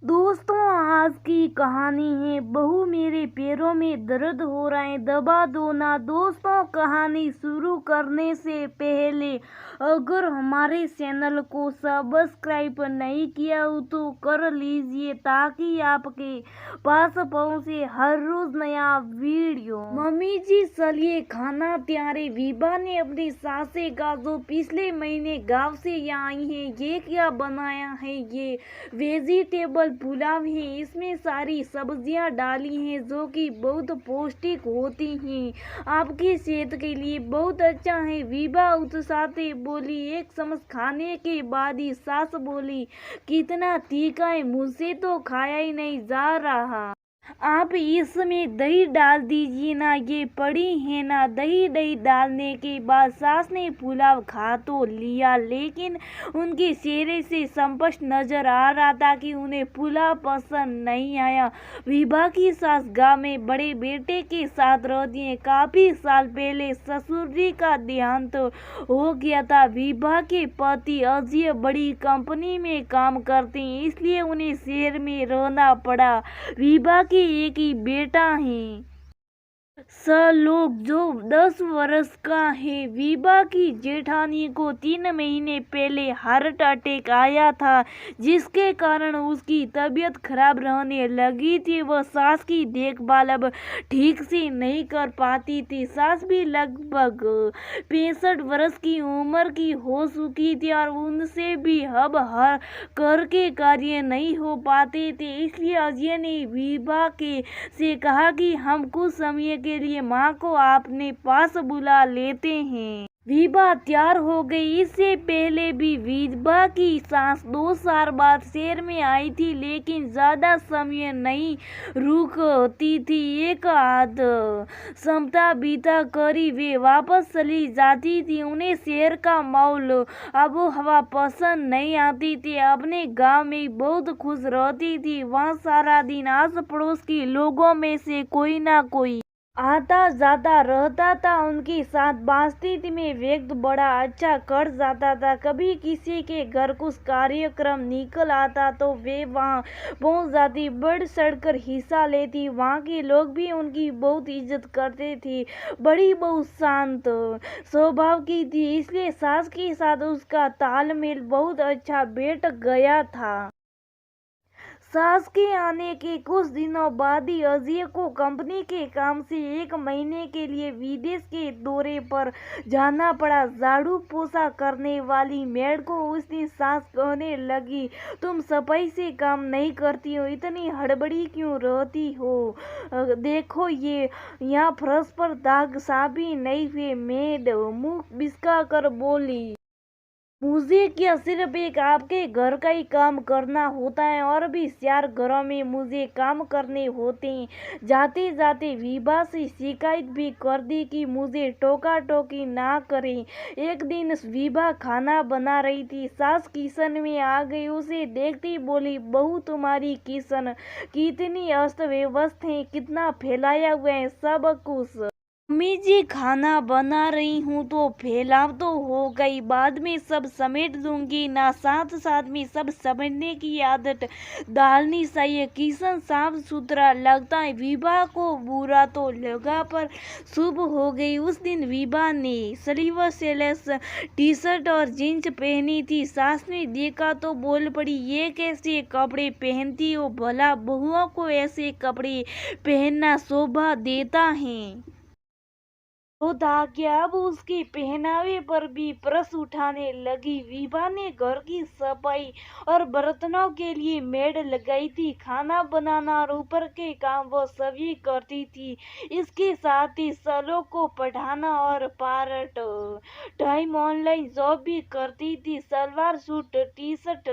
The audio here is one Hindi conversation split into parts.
दोस्तों, आज की कहानी है बहू मेरे पैरों में दर्द हो रहा है, दबा दो ना। दोस्तों, कहानी शुरू करने से पहले अगर हमारे चैनल को सब्सक्राइब नहीं किया हो तो कर लीजिए ताकि आपके पास पहुंचे हर रोज नया वीडियो। मम्मी जी चलिए खाना तैयार है। विभा ने अपनी सासे का जो पिछले महीने गांव से यहाँ आई है, ये क्या बनाया है? ये वेजिटेबल पुलाव है। इसमें सारी सब्जियां डाली हैं जो कि बहुत पौष्टिक होती हैं, आपकी सेहत के लिए बहुत अच्छा है। विभा उत्साह बोली। एक चम्मच खाने के बाद ही सास बोली, कितना तीखा है, मुझसे तो खाया ही नहीं जा रहा। आप इसमें दही डाल दीजिए ना, ये पड़ी है ना। दही डालने के बाद सास ने पुलाव खा तो लिया, लेकिन उनके चेहरे से स्पष्ट नजर आ रहा था कि उन्हें पुलाव पसंद नहीं आया। विभा की सास गांव में बड़े बेटे के साथ रहती है। काफी साल पहले ससुर जी का देहांत हो गया था। विभा के पति अजय बड़ी कंपनी में काम करते हैं, इसलिए उन्हें शहर में रहना पड़ा। विभा के एक ही बेटा है सलोक, जो 10 वर्ष का है। विभा की जेठानी को 3 महीने पहले हार्ट अटैक आया था, जिसके कारण उसकी तबीयत खराब रहने लगी थी। वह सास की देखभाल अब ठीक से नहीं कर पाती थी। सास भी लगभग 65 वर्ष की उम्र की हो चुकी थी और उनसे भी अब हर घर के कार्य नहीं हो पाते थे। इसलिए अजय ने विभा के से कहा कि हम कुछ समय के लिए माँ को अपने पास बुला लेते हैं। विभा तैयार हो गई। इससे पहले भी विभा की सास 2 साल बाद शहर में आई थी, लेकिन ज्यादा समय नहीं रुकती थी। एक आध सप्ताह बीता करी वे वापस चली जाती थी। उन्हें शहर का माहौल आबो हवा पसंद नहीं आती थी। अपने गांव में बहुत खुश रहती थी। वहाँ सारा दिन आस पड़ोस के लोगों में से कोई ना कोई आता जाता रहता था। उनके साथ बातचीत में व्यक्त बड़ा अच्छा कर जाता था। कभी किसी के घर कुछ कार्यक्रम निकल आता तो वे वहां पहुंच जाती, बढ़ चढ़कर हिस्सा लेती। वहां के लोग भी उनकी बहुत इज्जत करते थे। बड़ी बहुत शांत स्वभाव की थी, इसलिए सास के साथ उसका तालमेल बहुत अच्छा बैठ गया था। सास के आने के कुछ दिनों बाद ही अजय को कंपनी के काम से 1 महीने के लिए विदेश के दौरे पर जाना पड़ा। झाड़ू पोछा करने वाली मेड को उसकी सास कहने लगी, तुम सफाई से काम नहीं करती हो, इतनी हड़बड़ी क्यों रहती हो? देखो ये यहाँ फर्श पर दाग साफ ही नहीं हुए। मेड मुंह बिस्का कर बोली, मुझे क्या सिर्फ एक आपके घर का ही काम करना होता है? और भी 4 घरों में मुझे काम करने होते हैं। जाते जाते विभा से शिकायत भी कर दी कि मुझे टोका टोकी ना करें। एक दिन विभा खाना बना रही थी, सास किचन में आ गई। उसे देखती बोली, बहू तुम्हारी किचन कितनी अस्त व्यवस्थ है, कितना फैलाया हुआ है सब कुछ। मम्मी जी खाना बना रही हूँ तो फैलाव तो हो गई, बाद में सब समेट दूंगी ना। साथ साथ में सब समेटने की आदत डालनी चाहिए। किचन साफ सुथरा लगता है। विभा को बुरा तो लगा पर शुभ हो गई। उस दिन विभा ने सिल्वर सेलेस टी शर्ट और जींस पहनी थी। सास ने देखा तो बोल पड़ी, ये कैसे कपड़े पहनती हो? भला बहुओं को ऐसे कपड़े पहनना शोभा देता है? तो था अब उसके पहनावे पर भी प्रश्न उठाने लगी। विभा ने घर की सफाई और बर्तनों के लिए मेड लगाई थी। खाना बनाना और ऊपर के काम वो सभी करती थी। इसके साथ ही सलोक को पढ़ाना और पार्ट टाइम ऑनलाइन जॉब भी करती थी। Salwar suit, T shirt,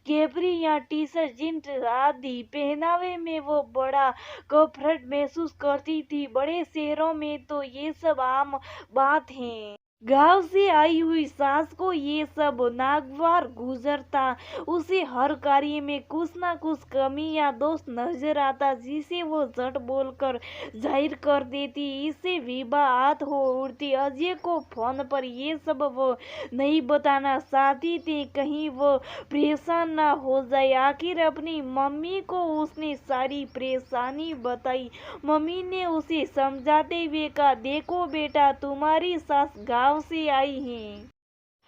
capri या टी शर्ट, जींस आदि पहनावे में वो बड़ा कंफर्ट महसूस करती थी। बड़े शहरों में तो ये सब आम बात है। गांव से आई हुई सास को ये सब नागवार गुजरता। उसे हर कार्य में कुछ ना कुछ कमी या दोष नजर आता, जिसे वो झट बोलकर जाहिर कर देती। इससे विवाद हो उठती। अजय को फोन पर ये सब वो नहीं बताना चाहती थी, कहीं वो परेशान ना हो जाए। आखिर अपनी मम्मी को उसने सारी परेशानी बताई। मम्मी ने उसे समझाते हुए कहा, देखो बेटा, तुम्हारी सास गाँव से आई हैं।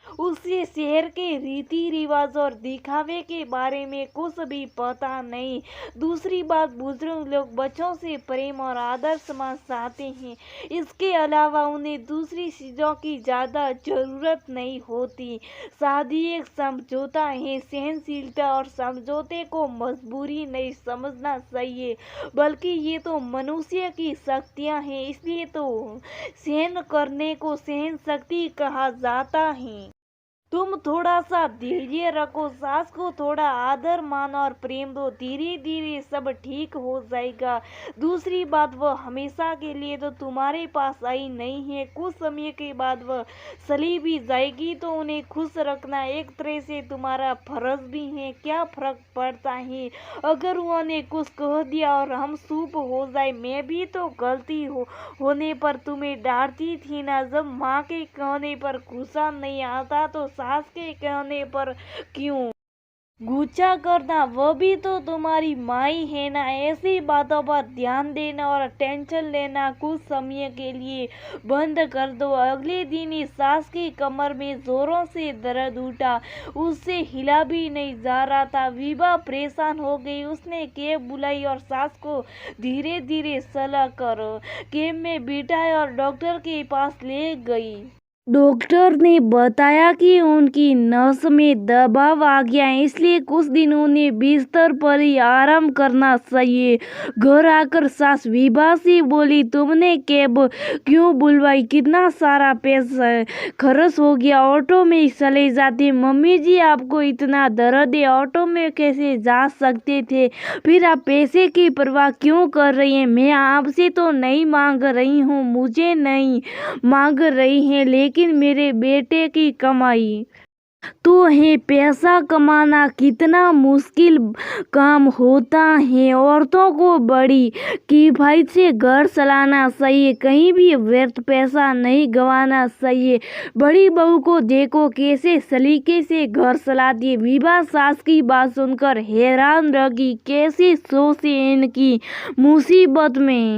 उसे शहर के रीति रिवाज और दिखावे के बारे में कुछ भी पता नहीं। दूसरी बात, बुजुर्ग लोग बच्चों से प्रेम और आदर समाज चाहते हैं। इसके अलावा उन्हें दूसरी चीजों की ज्यादा जरूरत नहीं होती। शादी एक समझौता है। सहनशीलता और समझौते को मजबूरी नहीं समझना चाहिए, बल्कि ये तो मनुष्य की शक्तियां हैं। इसलिए तो सहन करने को सहन शक्ति कहा जाता है। तुम थोड़ा सा धैर्य रखो, सास को थोड़ा आदर मान और प्रेम दो, धीरे धीरे सब ठीक हो जाएगा। दूसरी बात, वह हमेशा के लिए तो तुम्हारे पास आई नहीं है। कुछ समय के बाद वह चली भी जाएगी, तो उन्हें खुश रखना एक तरह से तुम्हारा फर्ज भी है। क्या फर्क पड़ता है अगर उन्होंने कुछ कह दिया और हम चुप हो जाए। मैं भी तो गलती होने पर तुम्हें डांटती थी ना। जब माँ के कहने पर गुस्सा नहीं आता, तो सास के कहने पर क्यों गुस्सा करना? वह भी तो तुम्हारी माई है ना। ऐसी बातों पर ध्यान देना और टेंशन लेना कुछ समय के लिए बंद कर दो। अगले दिन ही सास की कमर में जोरों से दर्द उठा। उससे हिला भी नहीं जा रहा था। विभा परेशान हो गई। उसने कैब बुलाई और सास को धीरे धीरे सलाह कर कैब में बिठाया और डॉक्टर के पास ले गई। डॉक्टर ने बताया कि उनकी नस में दबाव आ गया है, इसलिए कुछ दिन उन्हें बिस्तर पर ही आराम करना चाहिए। घर आकर सास विभा से बोली, तुमने कैब क्यों बुलवाई? कितना सारा पैसा खर्च हो गया, ऑटो में चले जाते। मम्मी जी, आपको इतना दर्द है, ऑटो में कैसे जा सकते थे? फिर आप पैसे की परवाह क्यों कर रही हैं? मैं आपसे तो नहीं मांग रही हूँ, मुझे नहीं मांग रही हैं, लेकिन मेरे बेटे की कमाई तो है। पैसा कमाना कितना मुश्किल काम होता है। औरतों को बड़ी किफायत से घर चलाना चाहिए, कहीं भी व्यर्थ पैसा नहीं गंवाना चाहिए। बड़ी बहू को देखो कैसे सलीके से घर चलाती है। विभा सास की बात सुनकर हैरान रह गई। कैसे सोचे इनकी मुसीबत में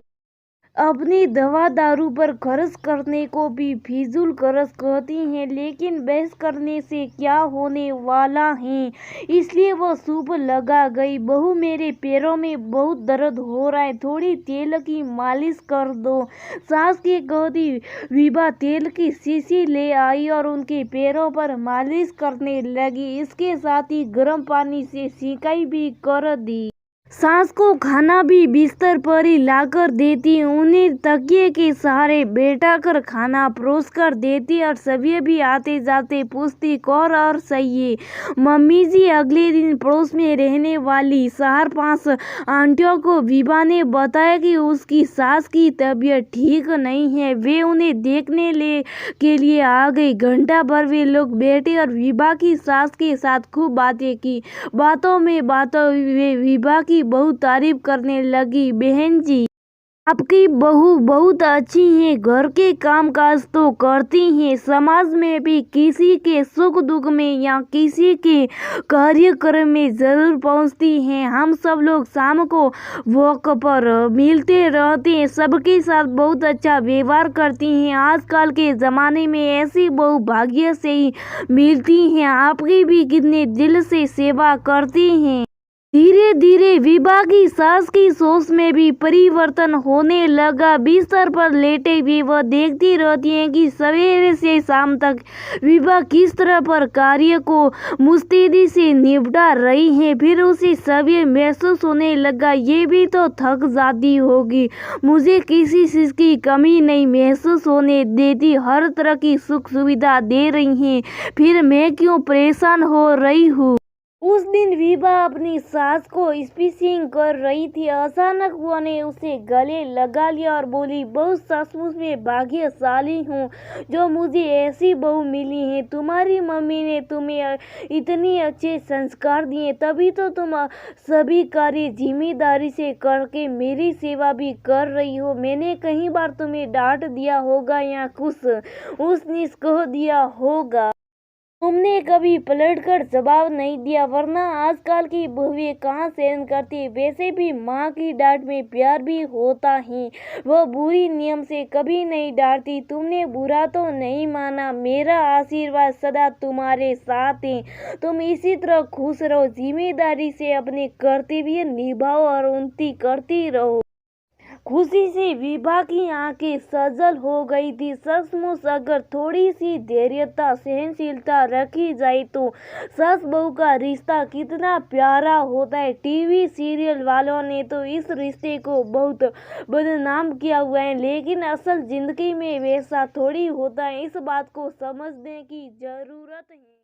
अपनी दवा दारू पर खर्च करने को भी फिजूल खर्च कहती हैं, लेकिन बहस करने से क्या होने वाला है। इसलिए वो सूप लगा गई। बहू, मेरे पैरों में बहुत दर्द हो रहा है, थोड़ी तेल की मालिश कर दो। सास की कहती विभा तेल की शीशी ले आई और उनके पैरों पर मालिश करने लगी। इसके साथ ही गर्म पानी से सिकाई भी कर दी। सास को खाना भी बिस्तर पर ही लाकर देती, उन्हें तकिए के सहारे बैठा कर खाना परोस कर देती और सभी भी आते जाते पूछती, कौन और सही है मम्मी जी? अगले दिन पड़ोस में रहने वाली 4-5 आंटियों को विभा ने बताया कि उसकी सास की तबीयत ठीक नहीं है। वे उन्हें देखने के लिए आ गई। घंटा भर वे लोग बैठे और विभा की सास के साथ खूब बातें की। बातों में वे विभा की बहुत तारीफ करने लगी। बहन जी, आपकी बहू बहुत अच्छी हैं, घर के काम काज तो करती हैं, समाज में भी किसी के सुख दुख में या किसी के कार्यक्रम में जरूर पहुंचती हैं। हम सब लोग शाम को वॉक पर मिलते रहते हैं, सबके साथ बहुत अच्छा व्यवहार करती हैं। आजकल के ज़माने में ऐसी बहू भाग्य से ही मिलती हैं। आपकी भी कितने दिल से सेवा करती हैं। धीरे धीरे विभा की सास की सोच में भी परिवर्तन होने लगा। बिस्तर पर लेटे हुए वह देखती रहती हैं कि सवेरे से शाम तक विभा किस तरह पर कार्य को मुस्तैदी से निपटा रही है। फिर उसे सभी महसूस होने लगा, ये भी तो थक जाती होगी, मुझे किसी चीज की कमी नहीं महसूस होने देती, हर तरह की सुख सुविधा दे रही हैं, फिर मैं क्यों परेशान हो रही हूँ। उस दिन विभा अपनी सास को स्पीचिंग कर रही थी। अचानक वो ने उसे गले लगा लिया और बोली, बहुत सचमुच में भाग्यशाली हूँ जो मुझे ऐसी बहू मिली है। तुम्हारी मम्मी ने तुम्हें इतने अच्छे संस्कार दिए, तभी तो तुम सभी कार्य जिम्मेदारी से करके मेरी सेवा भी कर रही हो। मैंने कई बार तुम्हें डांट दिया होगा या कुछ उस नीच कह दिया होगा, तुमने कभी पलटकर जवाब नहीं दिया, वरना आजकल की बहुएं कहाँ सहन करती। वैसे भी माँ की डांट में प्यार भी होता है, वह बुरी नियम से कभी नहीं डांटती। तुमने बुरा तो नहीं माना, मेरा आशीर्वाद सदा तुम्हारे साथ है। तुम इसी तरह खुश रहो, जिम्मेदारी से अपने कर्तव्य निभाओ और उन्नति करती रहो। खुशी से विभा की आंखें सजल हो गई थी। सचमुच अगर थोड़ी सी धैर्यता सहनशीलता रखी जाए तो सास बहू का रिश्ता कितना प्यारा होता है। टीवी सीरियल वालों ने तो इस रिश्ते को बहुत बदनाम किया हुआ है, लेकिन असल जिंदगी में वैसा थोड़ी होता है। इस बात को समझने की जरूरत है।